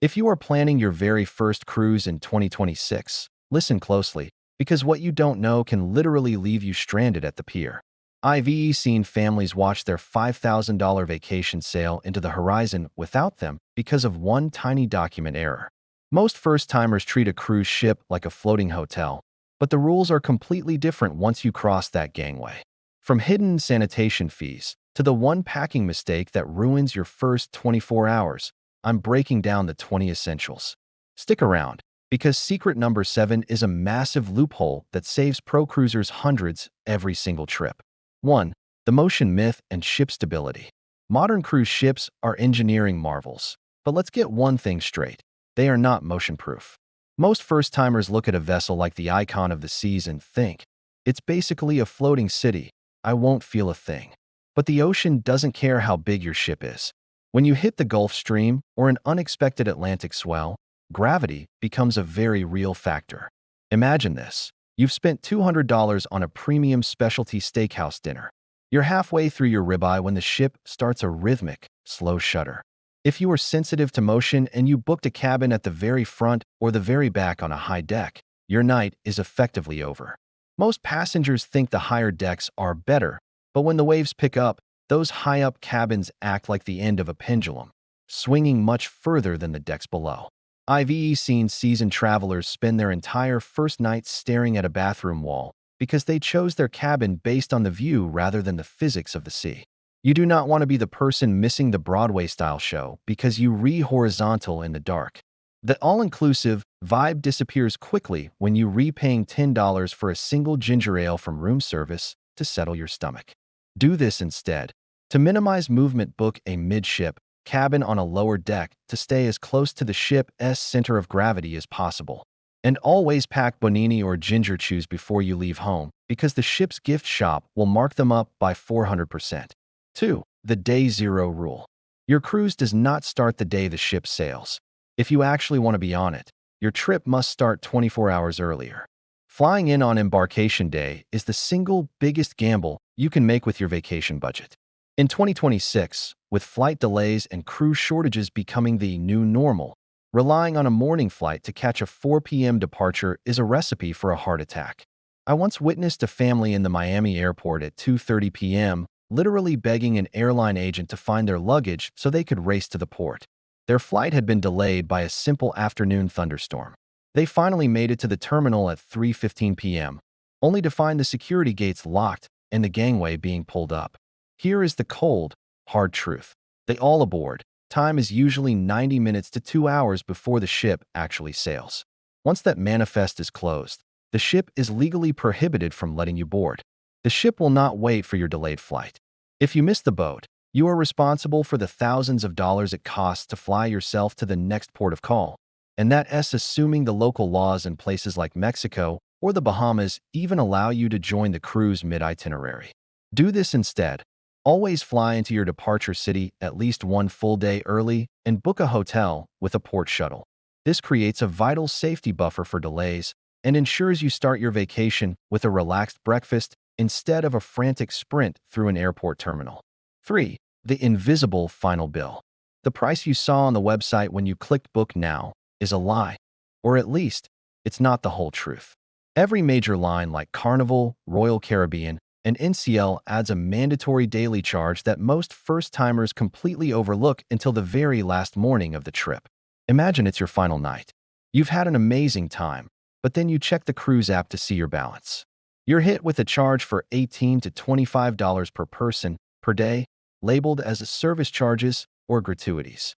If you are planning your very first cruise in 2026, listen closely, because what you don't know can literally leave you stranded at the pier. I've seen families watch their $5,000 vacation sail into the horizon without them because of one tiny document error. Most first-timers treat a cruise ship like a floating hotel, but the rules are completely different once you cross that gangway. From hidden sanitation fees to the one packing mistake that ruins your first 24 hours, I'm breaking down the 20 essentials. Stick around, because secret number 7 is a massive loophole that saves pro cruisers hundreds every single trip. 1. The motion myth and ship stability. Modern cruise ships are engineering marvels, but let's get one thing straight. They are not motion-proof. Most first-timers look at a vessel like the icon of the seas and think, it's basically a floating city. I won't feel a thing. But the ocean doesn't care how big your ship is. When you hit the Gulf Stream or an unexpected Atlantic swell, gravity becomes a very real factor. Imagine this. You've spent $200 on a premium specialty steakhouse dinner. You're halfway through your ribeye when the ship starts a rhythmic, slow shudder. If you are sensitive to motion and you booked a cabin at the very front or the very back on a high deck, your night is effectively over. Most passengers think the higher decks are better, but when the waves pick up, those high-up cabins act like the end of a pendulum, swinging much further than the decks below. I've seen seasoned travelers spend their entire first night staring at a bathroom wall because they chose their cabin based on the view rather than the physics of the sea. You do not want to be the person missing the Broadway-style show because you re-horizontal in the dark. The all-inclusive vibe disappears quickly when you repaying $10 for a single ginger ale from room service to settle your stomach. Do this instead. To minimize movement, book a midship cabin on a lower deck to stay as close to the ship's center of gravity as possible. And always pack Bonini or ginger chews before you leave home, because the ship's gift shop will mark them up by 400%. 2. The Day Zero Rule. Your cruise does not start the day the ship sails. If you actually want to be on it, your trip must start 24 hours earlier. Flying in on embarkation day is the single biggest gamble you can make with your vacation budget. In 2026, with flight delays and crew shortages becoming the new normal, relying on a morning flight to catch a 4 p.m. departure is a recipe for a heart attack. I once witnessed a family in the Miami airport at 2:30 p.m., literally begging an airline agent to find their luggage so they could race to the port. Their flight had been delayed by a simple afternoon thunderstorm. They finally made it to the terminal at 3:15 p.m., only to find the security gates locked and the gangway being pulled up. Here is the cold, hard truth. They all aboard. Time is usually 90 minutes to 2 hours before the ship actually sails. Once that manifest is closed, the ship is legally prohibited from letting you board. The ship will not wait for your delayed flight. If you miss the boat, you are responsible for the thousands of dollars it costs to fly yourself to the next port of call. And that's assuming the local laws in places like Mexico or the Bahamas even allow you to join the cruise mid-itinerary. Do this instead. Always fly into your departure city at least one full day early and book a hotel with a port shuttle. This creates a vital safety buffer for delays and ensures you start your vacation with a relaxed breakfast instead of a frantic sprint through an airport terminal. 3. The invisible final bill. The price you saw on the website when you clicked Book Now is a lie, or at least, it's not the whole truth. Every major line like Carnival, Royal Caribbean, and NCL adds a mandatory daily charge that most first-timers completely overlook until the very last morning of the trip. Imagine it's your final night. You've had an amazing time, but then you check the cruise app to see your balance. You're hit with a charge for $18 to $25 per person per day, labeled as service charges or gratuities.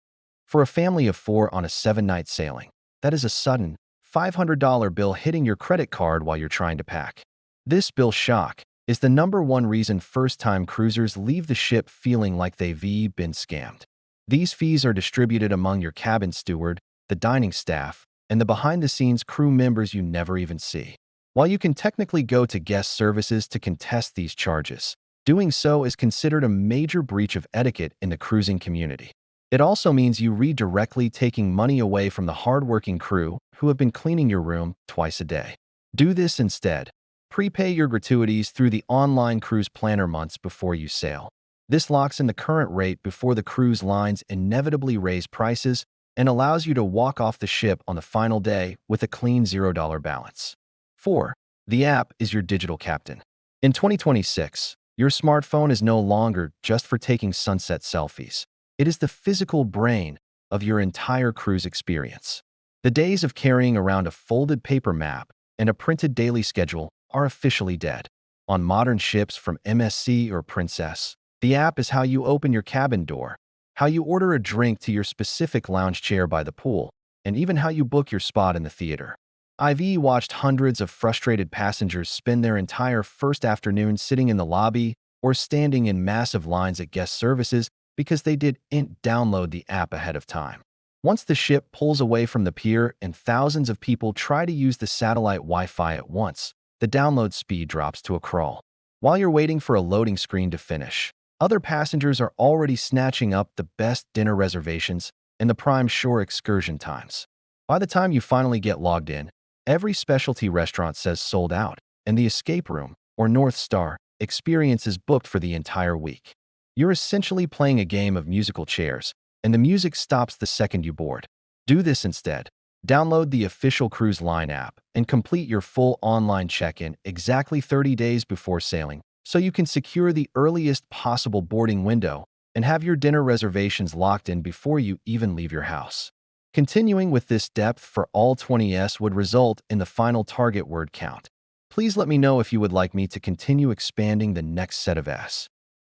For a family of 4 on a 7-night sailing, that is a sudden $500 bill hitting your credit card while you're trying to pack. This bill shock is the #1 reason first-time cruisers leave the ship feeling like they've been scammed. These fees are distributed among your cabin steward, the dining staff, and the behind-the-scenes crew members you never even see. While you can technically go to guest services to contest these charges, doing so is considered a major breach of etiquette in the cruising community. It also means you redirectly taking money away from the hardworking crew who have been cleaning your room twice a day. Do this instead. Prepay your gratuities through the online cruise planner months before you sail. This locks in the current rate before the cruise lines inevitably raise prices and allows you to walk off the ship on the final day with a clean $0 balance. 4. The app is your digital captain. In 2026, your smartphone is no longer just for taking sunset selfies. It is the physical brain of your entire cruise experience. The days of carrying around a folded paper map and a printed daily schedule are officially dead. On modern ships from MSC or Princess, the app is how you open your cabin door, how you order a drink to your specific lounge chair by the pool, and even how you book your spot in the theater. I've watched hundreds of frustrated passengers spend their entire first afternoon sitting in the lobby or standing in massive lines at guest services because they didn't download the app ahead of time. Once the ship pulls away from the pier and thousands of people try to use the satellite Wi-Fi at once, the download speed drops to a crawl. While you're waiting for a loading screen to finish, other passengers are already snatching up the best dinner reservations and the prime shore excursion times. By the time you finally get logged in, every specialty restaurant says sold out, and the escape room, or North Star, experience is booked for the entire week. You're essentially playing a game of musical chairs, and the music stops the second you board. Do this instead. Download the official Cruise Line app and complete your full online check-in exactly 30 days before sailing, so you can secure the earliest possible boarding window and have your dinner reservations locked in before you even leave your house. Continuing with this depth for all 20s would result in the final target word count. Please let me know if you would like me to continue expanding the next set of S.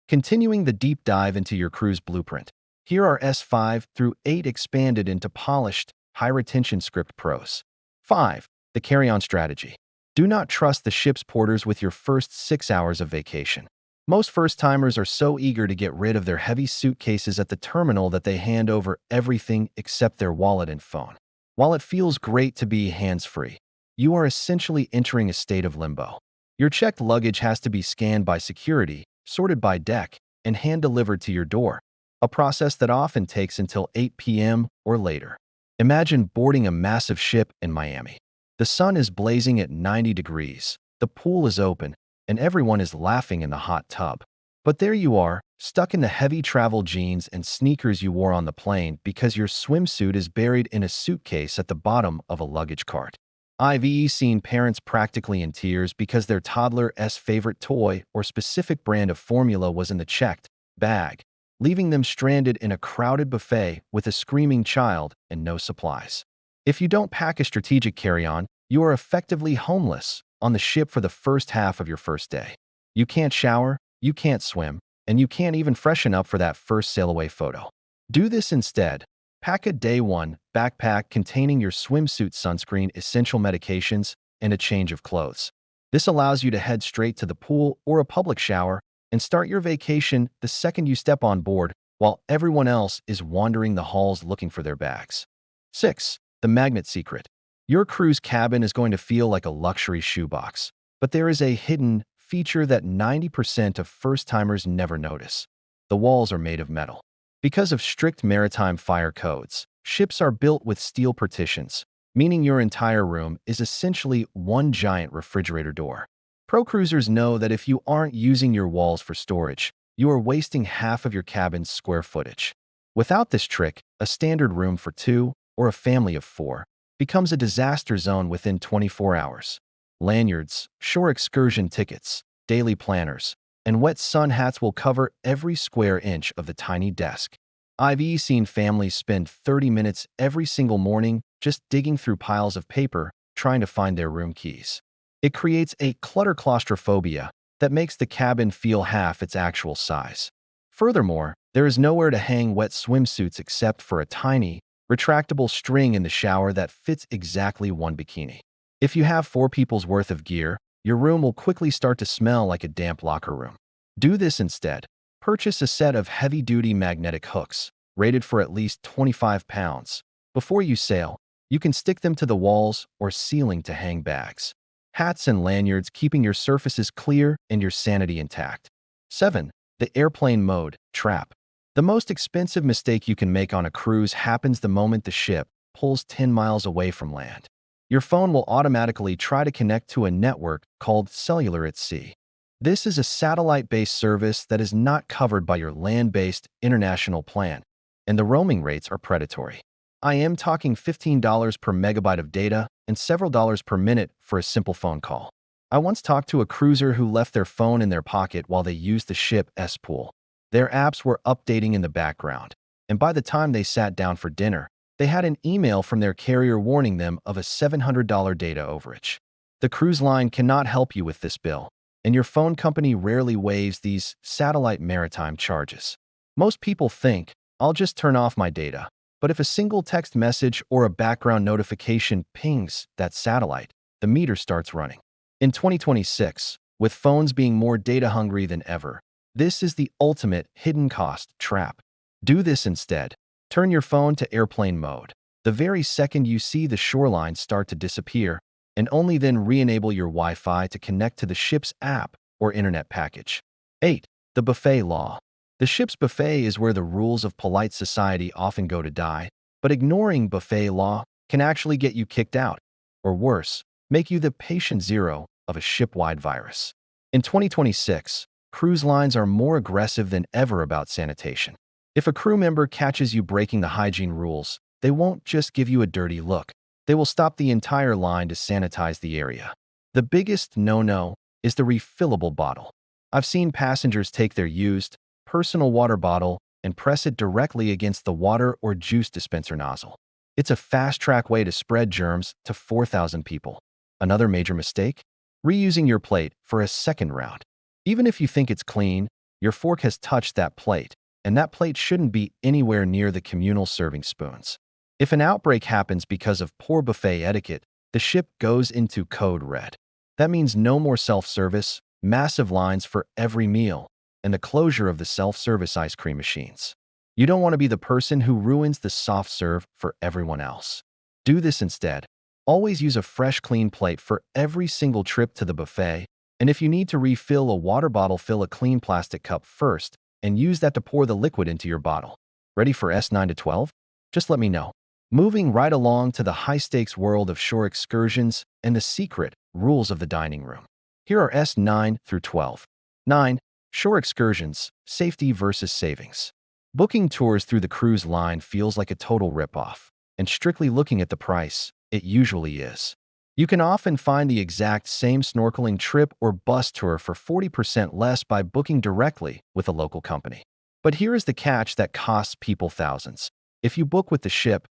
Continuing the deep dive into your cruise blueprint, here are S5 through 8 expanded into polished, high-retention script pros. 5. The carry-on strategy. Do not trust the ship's porters with your first 6 hours of vacation. Most first-timers are so eager to get rid of their heavy suitcases at the terminal that they hand over everything except their wallet and phone. While it feels great to be hands-free, you are essentially entering a state of limbo. Your checked luggage has to be scanned by security, sorted by deck, and hand-delivered to your door, a process that often takes until 8 p.m. or later. Imagine boarding a massive ship in Miami. The sun is blazing at 90 degrees, the pool is open, and everyone is laughing in the hot tub. But there you are, stuck in the heavy travel jeans and sneakers you wore on the plane because your swimsuit is buried in a suitcase at the bottom of a luggage cart. I've seen parents practically in tears because their toddler's favorite toy or specific brand of formula was in the checked bag, leaving them stranded in a crowded buffet with a screaming child and no supplies. If you don't pack a strategic carry-on, you are effectively homeless on the ship for the first half of your first day. You can't shower, you can't swim, and you can't even freshen up for that first sail-away photo. Do this instead. Pack a Day 1 backpack containing your swimsuit, sunscreen, essential medications, and a change of clothes. This allows you to head straight to the pool or a public shower and start your vacation the second you step on board, while everyone else is wandering the halls looking for their bags. 6. The magnet secret. Your cruise cabin is going to feel like a luxury shoebox, but there is a hidden feature that 90% of first-timers never notice. The walls are made of metal. Because of strict maritime fire codes, ships are built with steel partitions, meaning your entire room is essentially one giant refrigerator door. Pro cruisers know that if you aren't using your walls for storage, you are wasting half of your cabin's square footage. Without this trick, a standard room for 2 or a family of 4 becomes a disaster zone within 24 hours. Lanyards, shore excursion tickets, daily planners, and wet sun hats will cover every square inch of the tiny desk. I've seen families spend 30 minutes every single morning just digging through piles of paper trying to find their room keys. It creates a clutter claustrophobia that makes the cabin feel half its actual size. Furthermore, there is nowhere to hang wet swimsuits except for a tiny, retractable string in the shower that fits exactly one bikini. If you have 4 people's worth of gear, your room will quickly start to smell like a damp locker room. Do this instead. Purchase a set of heavy-duty magnetic hooks, rated for at least 25 pounds. Before you sail, you can stick them to the walls or ceiling to hang bags. Hats and lanyards, keeping your surfaces clear and your sanity intact. 7. The airplane mode trap. The most expensive mistake you can make on a cruise happens the moment the ship pulls 10 miles away from land. Your phone will automatically try to connect to a network called cellular at sea. This is a satellite-based service that is not covered by your land-based international plan, and the roaming rates are predatory. I am talking $15 per megabyte of data and several dollars per minute for a simple phone call. I once talked to a cruiser who left their phone in their pocket while they used the ship's pool. Their apps were updating in the background, and by the time they sat down for dinner, they had an email from their carrier warning them of a $700 data overage. The cruise line cannot help you with this bill, and your phone company rarely waives these satellite maritime charges. Most people think, I'll just turn off my data. But if a single text message or a background notification pings that satellite, the meter starts running. In 2026, with phones being more data hungry than ever, this is the ultimate hidden cost trap. Do this instead. Turn your phone to airplane mode. The very second you see the shoreline start to disappear, and only then re-enable your Wi-Fi to connect to the ship's app or internet package. 8. The buffet law. The ship's buffet is where the rules of polite society often go to die, but ignoring buffet law can actually get you kicked out, or worse, make you the patient zero of a ship-wide virus. In 2026, cruise lines are more aggressive than ever about sanitation. If a crew member catches you breaking the hygiene rules, they won't just give you a dirty look. They will stop the entire line to sanitize the area. The biggest no-no is the refillable bottle. I've seen passengers take their used, personal water bottle and press it directly against the water or juice dispenser nozzle. It's a fast-track way to spread germs to 4,000 people. Another major mistake? Reusing your plate for a second round. Even if you think it's clean, your fork has touched that plate, and that plate shouldn't be anywhere near the communal serving spoons. If an outbreak happens because of poor buffet etiquette, the ship goes into code red. That means no more self-service, massive lines for every meal, and the closure of the self-service ice cream machines. You don't want to be the person who ruins the soft serve for everyone else. Do this instead. Always use a fresh, clean plate for every single trip to the buffet, and if you need to refill a water bottle, fill a clean plastic cup first and use that to pour the liquid into your bottle. Ready for S9 to 12? Just let me know. Moving right along to the high-stakes world of shore excursions and the secret rules of the dining room. Here are S9 through 12. 9. Shore excursions, safety versus savings. Booking tours through the cruise line feels like a total ripoff, and strictly looking at the price, it usually is. You can often find the exact same snorkeling trip or bus tour for 40% less by booking directly with a local company. But here is the catch that costs people thousands. If you book with the ship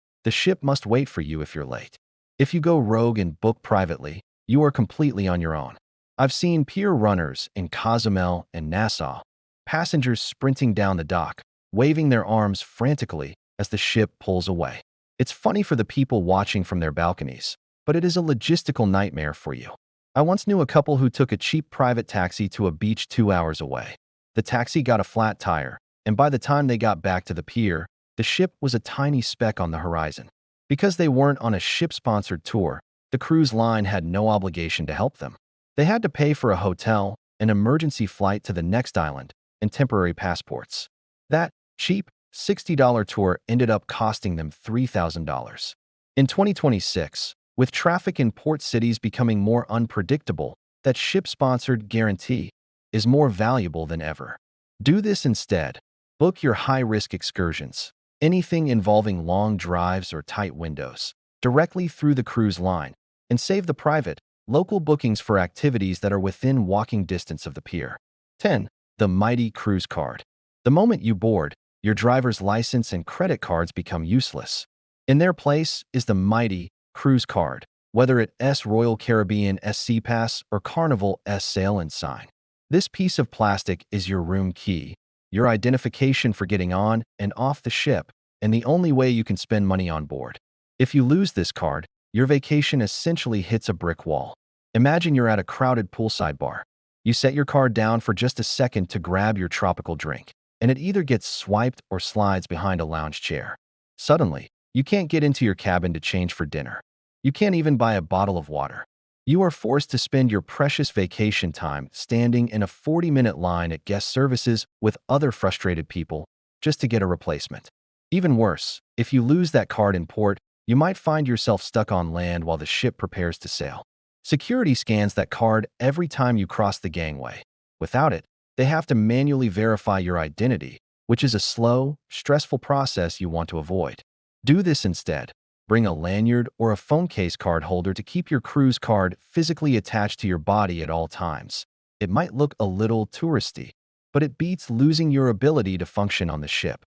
must wait for you if you're late. If you go rogue and book privately, you are completely on your own. I've seen pier runners in Cozumel and Nassau, passengers sprinting down the dock, waving their arms frantically as the ship pulls away. It's funny for the people watching from their balconies, but it is a logistical nightmare for you. I once knew a couple who took a cheap private taxi to a beach 2 hours away. The taxi got a flat tire, and by the time they got back to the pier, the ship was a tiny speck on the horizon. Because they weren't on a ship-sponsored tour, the cruise line had no obligation to help them. They had to pay for a hotel, an emergency flight to the next island, and temporary passports. That cheap, $60 tour ended up costing them $3,000. In 2026, with traffic in port cities becoming more unpredictable, that ship-sponsored guarantee is more valuable than ever. Do this instead. Book your high-risk excursions, anything involving long drives or tight windows, directly through the cruise line, and save the private, local bookings for activities that are within walking distance of the pier. 10. The mighty cruise card. The moment you board, your driver's license and credit cards become useless. In their place is the mighty cruise card, whether it's Royal Caribbean SC Pass or Carnival S Sail and Sign. This piece of plastic is your room key, your identification for getting on and off the ship, and the only way you can spend money on board. If you lose this card, your vacation essentially hits a brick wall. Imagine you're at a crowded poolside bar. You set your card down for just a second to grab your tropical drink, and it either gets swiped or slides behind a lounge chair. Suddenly, you can't get into your cabin to change for dinner. You can't even buy a bottle of water. You are forced to spend your precious vacation time standing in a 40-minute line at guest services with other frustrated people just to get a replacement. Even worse, if you lose that card in port, you might find yourself stuck on land while the ship prepares to sail. Security scans that card every time you cross the gangway. Without it, they have to manually verify your identity, which is a slow, stressful process you want to avoid. Do this instead. Bring a lanyard or a phone case card holder to keep your cruise card physically attached to your body at all times. It might look a little touristy, but it beats losing your ability to function on the ship.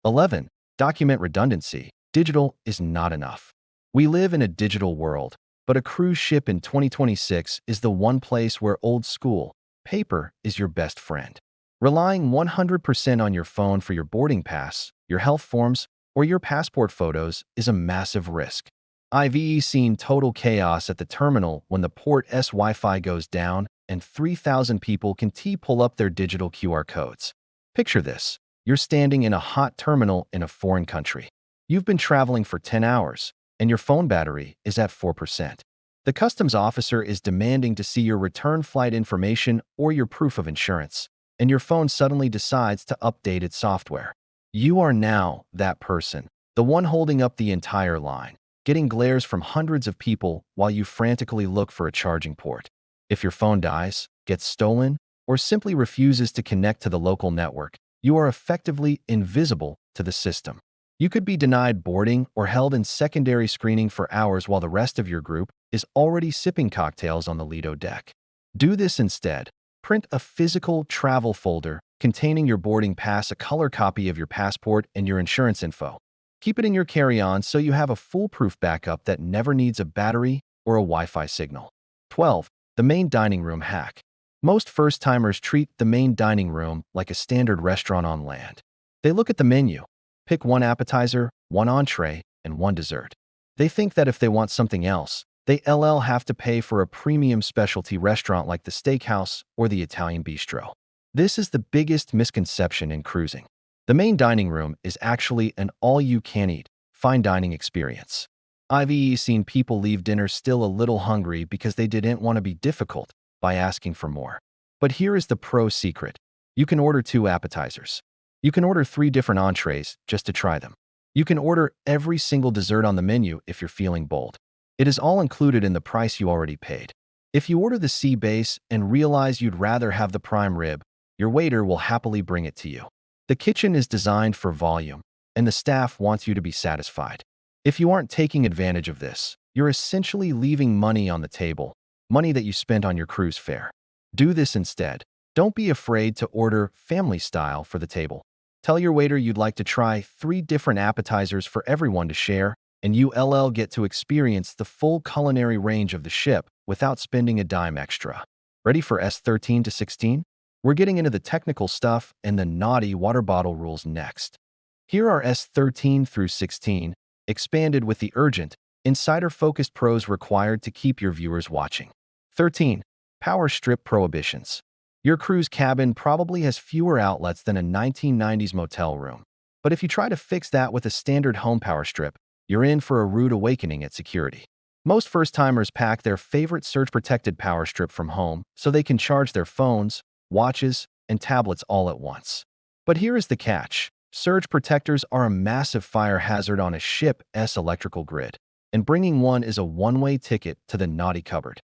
11. Document redundancy. Digital is not enough. We live in a digital world, but a cruise ship in 2026 is the one place where old school, paper is your best friend. Relying 100% on your phone for your boarding pass, your health forms, or your passport photos is a massive risk. I've seen total chaos at the terminal when the port's Wi-Fi goes down and 3,000 people can pull up their digital QR codes. Picture this. You're standing in a hot terminal in a foreign country. You've been traveling for 10 hours, and your phone battery is at 4%. The customs officer is demanding to see your return flight information or your proof of insurance, and your phone suddenly decides to update its software. You are now that person, the one holding up the entire line, getting glares from hundreds of people while you frantically look for a charging port. If your phone dies, gets stolen, or simply refuses to connect to the local network, you are effectively invisible to the system. You could be denied boarding or held in secondary screening for hours while the rest of your group is already sipping cocktails on the Lido deck. Do this instead. Print a physical travel folder containing your boarding pass, a color copy of your passport, and your insurance info. Keep it in your carry-on so you have a foolproof backup that never needs a battery or a Wi-Fi signal. 12. The main dining room hack. Most first-timers treat the main dining room like a standard restaurant on land. They look at the menu, pick one appetizer, one entree, and one dessert. They think that if they want something else, they have to pay for a premium specialty restaurant like the steakhouse or the Italian bistro. This is the biggest misconception in cruising. The main dining room is actually an all-you-can-eat, fine dining experience. I've seen people leave dinner still a little hungry because they didn't want to be difficult by asking for more. But here is the pro secret. You can order 2 appetizers. You can order 3 different entrees just to try them. You can order every single dessert on the menu if you're feeling bold. It is all included in the price you already paid. If you order the sea base and realize you'd rather have the prime rib, your waiter will happily bring it to you. The kitchen is designed for volume, and the staff wants you to be satisfied. If you aren't taking advantage of this, you're essentially leaving money on the table, money that you spent on your cruise fare. Do this instead. Don't be afraid to order family style for the table. Tell your waiter you'd like to try 3 different appetizers for everyone to share, and you'll get to experience the full culinary range of the ship without spending a dime extra. Ready for S13 to 16? We're getting into the technical stuff and the naughty water bottle rules next. Here are S13 through 16, expanded with the urgent, insider-focused pros required to keep your viewers watching. 13. Power strip prohibitions. Your cruise cabin probably has fewer outlets than a 1990s motel room. But if you try to fix that with a standard home power strip, you're in for a rude awakening at security. Most first-timers pack their favorite surge-protected power strip from home so they can charge their phones, watches, and tablets all at once. But here is the catch. Surge protectors are a massive fire hazard on a ship's electrical grid, and bringing one is a one-way ticket to the naughty cupboard.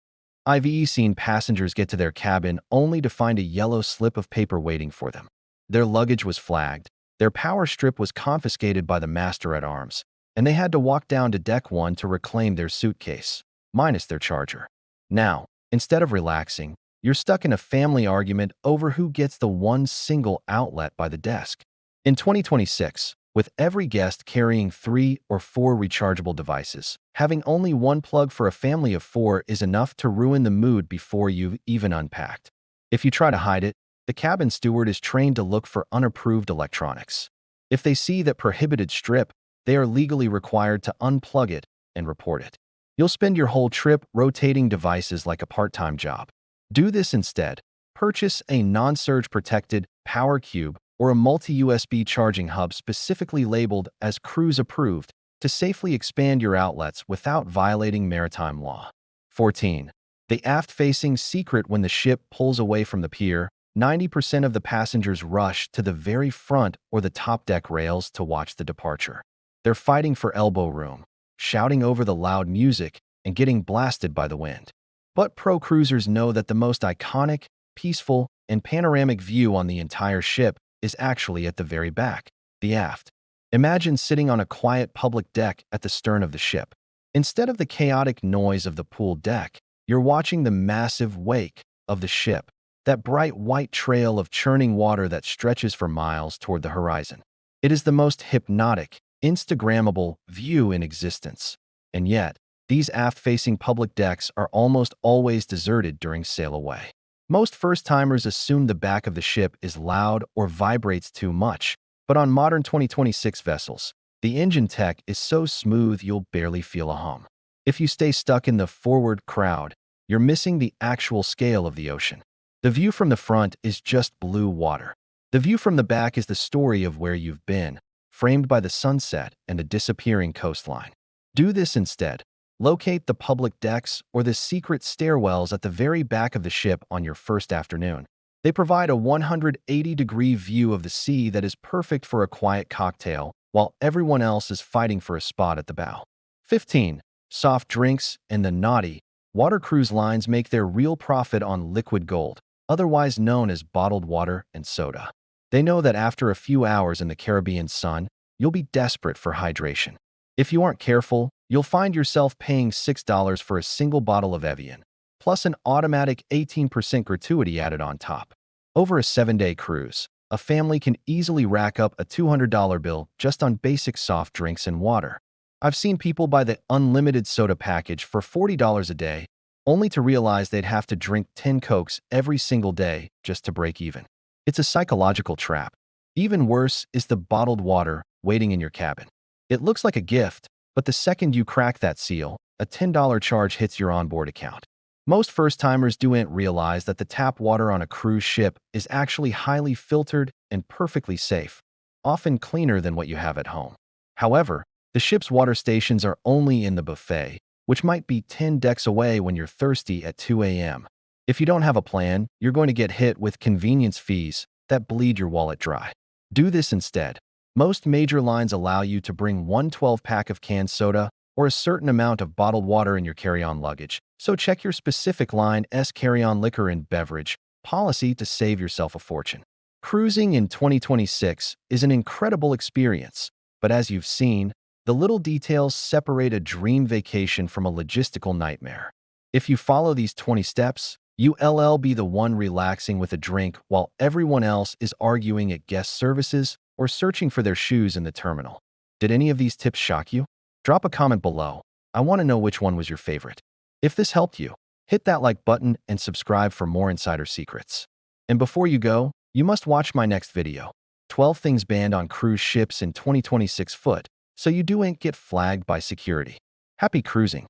I've seen passengers get to their cabin only to find a yellow slip of paper waiting for them. Their luggage was flagged, their power strip was confiscated by the master-at-arms, and they had to walk down to deck 1 to reclaim their suitcase, minus their charger. Now, instead of relaxing, you're stuck in a family argument over who gets the one single outlet by the desk. In 2026, with every guest carrying 3 or 4 rechargeable devices, having only one plug for a family of 4 is enough to ruin the mood before you've even unpacked. If you try to hide it, the cabin steward is trained to look for unapproved electronics. If they see that prohibited strip, they are legally required to unplug it and report it. You'll spend your whole trip rotating devices like a part-time job. Do this instead. Purchase a non-surge protected power cube or a multi-USB charging hub specifically labeled as cruise approved to safely expand your outlets without violating maritime law. 14. The aft-facing secret. When the ship pulls away from the pier, 90% of the passengers rush to the very front or the top deck rails to watch the departure. They're fighting for elbow room, shouting over the loud music, and getting blasted by the wind. But pro cruisers know that the most iconic, peaceful, and panoramic view on the entire ship is actually at the very back, the aft. Imagine sitting on a quiet public deck at the stern of the ship. Instead of the chaotic noise of the pool deck, you're watching the massive wake of the ship, that bright white trail of churning water that stretches for miles toward the horizon. It is the most hypnotic, Instagrammable view in existence. And yet, these aft-facing public decks are almost always deserted during sail away. Most first-timers assume the back of the ship is loud or vibrates too much, but on modern 2026 vessels, the engine tech is so smooth you'll barely feel a hum. If you stay stuck in the forward crowd, you're missing the actual scale of the ocean. The view from the front is just blue water. The view from the back is the story of where you've been, framed by the sunset and a disappearing coastline. Do this instead. Locate the public decks or the secret stairwells at the very back of the ship on your first afternoon. They provide a 180-degree view of the sea that is perfect for a quiet cocktail, while everyone else is fighting for a spot at the bow. 15. Soft drinks and the naughty. Water cruise lines make their real profit on liquid gold, otherwise known as bottled water and soda. They know that after a few hours in the Caribbean sun, you'll be desperate for hydration. If you aren't careful, you'll find yourself paying $6 for a single bottle of Evian, plus an automatic 18% gratuity added on top. Over a 7-day cruise, a family can easily rack up a $200 bill just on basic soft drinks and water. I've seen people buy the unlimited soda package for $40 a day, only to realize they'd have to drink 10 Cokes every single day just to break even. It's a psychological trap. Even worse is the bottled water waiting in your cabin. It looks like a gift, but the second you crack that seal, a $10 charge hits your onboard account. Most first-timers don't realize that the tap water on a cruise ship is actually highly filtered and perfectly safe, often cleaner than what you have at home. However, the ship's water stations are only in the buffet, which might be 10 decks away when you're thirsty at 2 a.m. If you don't have a plan, you're going to get hit with convenience fees that bleed your wallet dry. Do this instead. Most major lines allow you to bring one 12-pack of canned soda or a certain amount of bottled water in your carry-on luggage, so check your specific line's carry-on liquor and beverage policy to save yourself a fortune. Cruising in 2026 is an incredible experience, but as you've seen, the little details separate a dream vacation from a logistical nightmare. If you follow these 20 steps, you'll be the one relaxing with a drink while everyone else is arguing at guest services or searching for their shoes in the terminal. Did any of these tips shock you? Drop a comment below. I want to know which one was your favorite. If this helped you, hit that like button and subscribe for more insider secrets. And before you go, you must watch my next video, 12 things banned on cruise ships in 2026 foot, so you don't get flagged by security. Happy cruising!